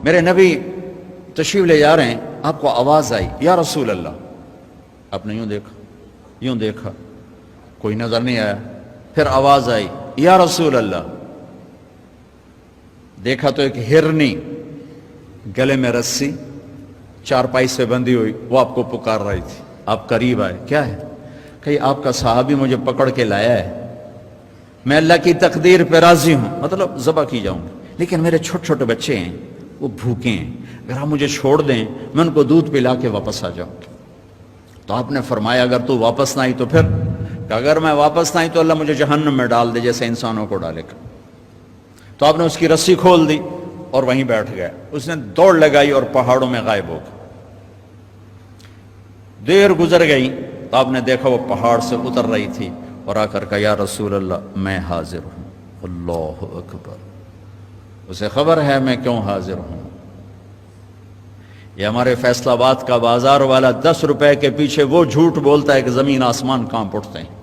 میرے نبی تشریف لے جا رہے ہیں، آپ کو آواز آئی یا رسول اللہ، آپ نے یوں دیکھا کوئی نظر نہیں آیا، پھر آواز آئی یا رسول اللہ، دیکھا تو ایک ہرنی گلے میں رسی چارپائی سے بندھی ہوئی وہ آپ کو پکار رہی تھی. آپ قریب آئے، کیا ہے؟ کہ آپ کا صحابی مجھے پکڑ کے لایا ہے، میں اللہ کی تقدیر پہ راضی ہوں، مطلب ذبح کی جاؤں گی، لیکن میرے چھوٹے چھوٹے بچے ہیں وہ بھوکے ہیں، اگر آپ مجھے چھوڑ دیں میں ان کو دودھ پلا کے واپس آ جاؤں. تو آپ نے فرمایا اگر تو واپس نہ آئی تو پھر، کہ اگر میں واپس نہ آئی تو اللہ مجھے جہنم میں ڈال دے جیسے انسانوں کو ڈالے گا. تو آپ نے اس کی رسی کھول دی اور وہیں بیٹھ گیا. اس نے دوڑ لگائی اور پہاڑوں میں غائب ہو گیا. دیر گزر گئی تو آپ نے دیکھا وہ پہاڑ سے اتر رہی تھی اور آ کر کہا یا رسول اللہ میں حاضر ہوں. اللہ اکبر. اسے خبر ہے میں کیوں حاضر ہوں. یہ ہمارے فیصل آباد کا بازار والا 10 روپے کے پیچھے وہ جھوٹ بولتا ہے کہ زمین آسمان کانپ اٹھتے ہیں.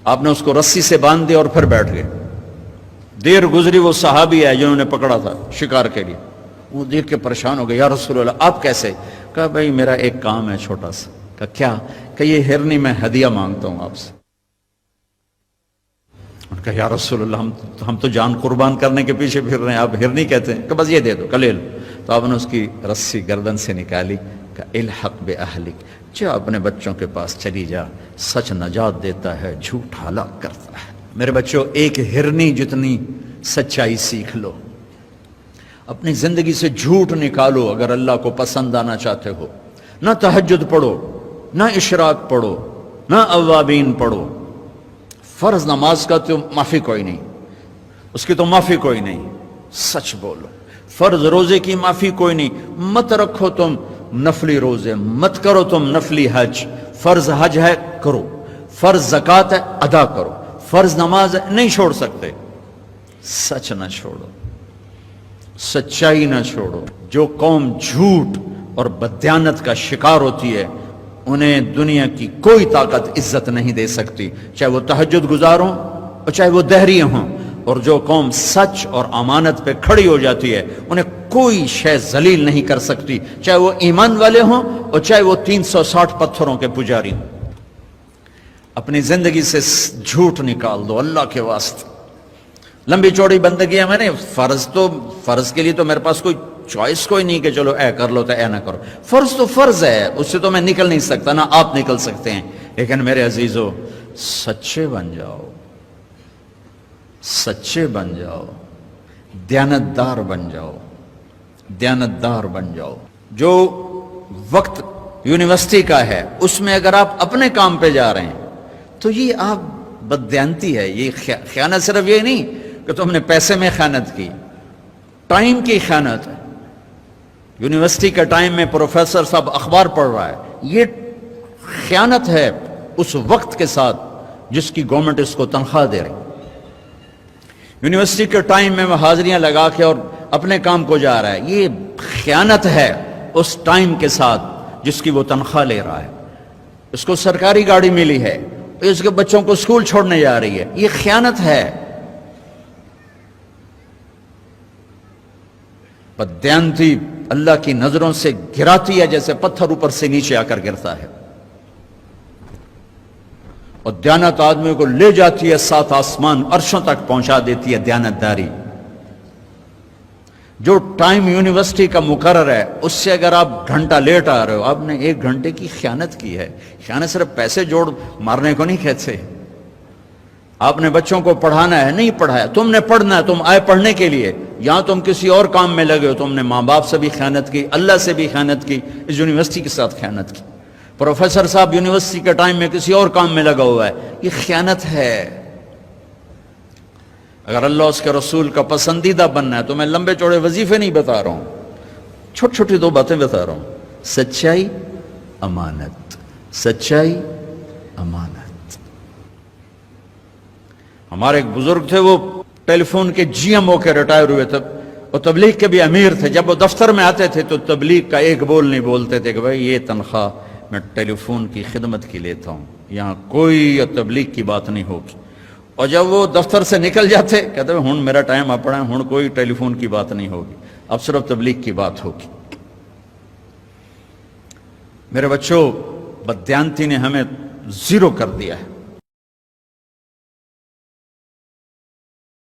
آپ نے اس کو رسی سے باندھ دیا اور پھر بیٹھ گئے. دیر گزری وہ صحابی ہے جنہوں نے پکڑا تھا شکار کے لیے، وہ دیکھ کے پریشان ہو گئے، یا رسول اللہ آپ کیسے؟ کہا بھائی میرا ایک کام ہے چھوٹا سا. کہا کیا؟ کہ یہ ہرنی میں ہدیہ مانگتا ہوں آپ سے. کہا یا رسول اللہ ہم تو جان قربان کرنے کے پیچھے پھر رہے ہیں، آپ ہرنی کہتے ہیں؟ کہ بس یہ دے دو، لے لو. تو آپ نے اس کی رسی گردن سے نکالی، کہ الحق بأہلک، جا اپنے بچوں کے پاس چلی جا، سچ نجات دیتا ہے، جھوٹ ہلاک کرتا ہے. میرے بچوں ایک ہرنی جتنی سچائی سیکھ لو، اپنی زندگی سے جھوٹ نکالو اگر اللہ کو پسند آنا چاہتے ہو. نہ تہجد پڑھو، نہ اشراق پڑھو، نہ اوابین پڑھو. فرض نماز کا تو معافی کوئی نہیں، اس کی تو معافی کوئی نہیں، سچ بولو. فرض روزے کی معافی کوئی نہیں، مت رکھو تم نفلی روزے، مت کرو تم نفلی حج. فرض حج ہے کرو، فرض زکوٰۃ ہے ادا کرو، فرض نماز ہے نہیں چھوڑ سکتے. سچ نہ چھوڑو، سچائی نہ چھوڑو. جو قوم جھوٹ اور بددیانت کا شکار ہوتی ہے انہیں دنیا کی کوئی طاقت عزت نہیں دے سکتی، چاہے وہ تہجد گزار ہوں اور چاہے وہ دہری ہوں. اور جو قوم سچ اور امانت پہ کھڑی ہو جاتی ہے انہیں کوئی شے ذلیل نہیں کر سکتی، چاہے وہ ایمان والے ہوں اور چاہے وہ 360 پتھروں کے پجاری ہوں. اپنی زندگی سے جھوٹ نکال دو اللہ کے واسطے. لمبی چوڑی بندگی ہے، میں نے فرض کے لیے تو میرے پاس کوئی چوائس کوئی نہیں کہ چلو اے کر لو تو اے نہ کرو. فرض تو فرض ہے، اس سے تو میں نکل نہیں سکتا، نہ آپ نکل سکتے ہیں. لیکن میرے عزیزو سچے بن جاؤ، سچے بن جاؤ، دیانتدار بن جاؤ، دیانتدار بن جاؤ. جو وقت یونیورسٹی کا ہے اس میں اگر آپ اپنے کام پہ جا رہے ہیں تو یہ آپ بددیانتی ہے. یہ خیانت صرف یہ نہیں کہ تم نے پیسے میں خیانت کی، ٹائم کی خیانت ہے. یونیورسٹی کے ٹائم میں پروفیسر صاحب اخبار پڑھ رہا ہے، یہ خیانت ہے اس وقت کے ساتھ جس کی گورنمنٹ اس کو تنخواہ دے رہی. یونیورسٹی کے ٹائم میں وہ حاضریاں لگا کے اور اپنے کام کو جا رہا ہے، یہ خیانت ہے اس ٹائم کے ساتھ جس کی وہ تنخواہ لے رہا ہے. اس کو سرکاری گاڑی ملی ہے، اس کے بچوں کو اسکول چھوڑنے جا رہی ہے، یہ خیانت ہے. بددیانتی اللہ کی نظروں سے گراتی ہے جیسے پتھر اوپر سے نیچے آ کر گرتا ہے، اور دیانت آدمی کو لے جاتی ہے 7 آسمان عرشوں تک پہنچا دیتی ہے. دیانتداری جو ٹائم یونیورسٹی کا مقرر ہے اس سے اگر آپ گھنٹہ لیٹ آ رہے ہو آپ نے 1 گھنٹے کی خیانت کی ہے. خیانت صرف پیسے جوڑ مارنے کو نہیں کہتے. آپ نے بچوں کو پڑھانا ہے، نہیں پڑھایا، تم نے پڑھنا ہے، تم آئے پڑھنے کے لیے، یہاں تم کسی اور کام میں لگے ہو. تم نے ماں باپ سے بھی خیانت کی، اللہ سے بھی خیانت کی، اس یونیورسٹی کے ساتھ خیانت کی. پروفیسر صاحب یونیورسٹی کے ٹائم میں کسی اور کام میں لگا ہوا ہے، یہ خیانت ہے. اگر اللہ اس کے رسول کا پسندیدہ بننا ہے تو میں لمبے چوڑے وظیفے نہیں بتا رہا ہوں، چھوٹی چھوٹی 2 باتیں بتا رہا ہوں. سچائی، امانت. سچائی، امانت. ہمارے ایک بزرگ تھے، وہ ٹیلی فون کے جی ایم ہو کے ریٹائر ہوئے تھے، وہ تبلیغ کے بھی امیر تھے. جب وہ دفتر میں آتے تھے تو تبلیغ کا ایک بول نہیں بولتے تھے کہ بھائی یہ تنخواہ میں ٹیلی فون کی خدمت کی لیتا ہوں، یہاں کوئی تبلیغ کی بات نہیں ہوگی. اور جب وہ دفتر سے نکل جاتے کہتے ہیں ہن میرا ٹائم اپنا ہے، ہن کوئی ٹیلی فون کی بات نہیں ہوگی، اب صرف تبلیغ کی بات ہوگی۔ میرے بچوں، بددیانتی نے ہمیں زیرو کر دیا ہے۔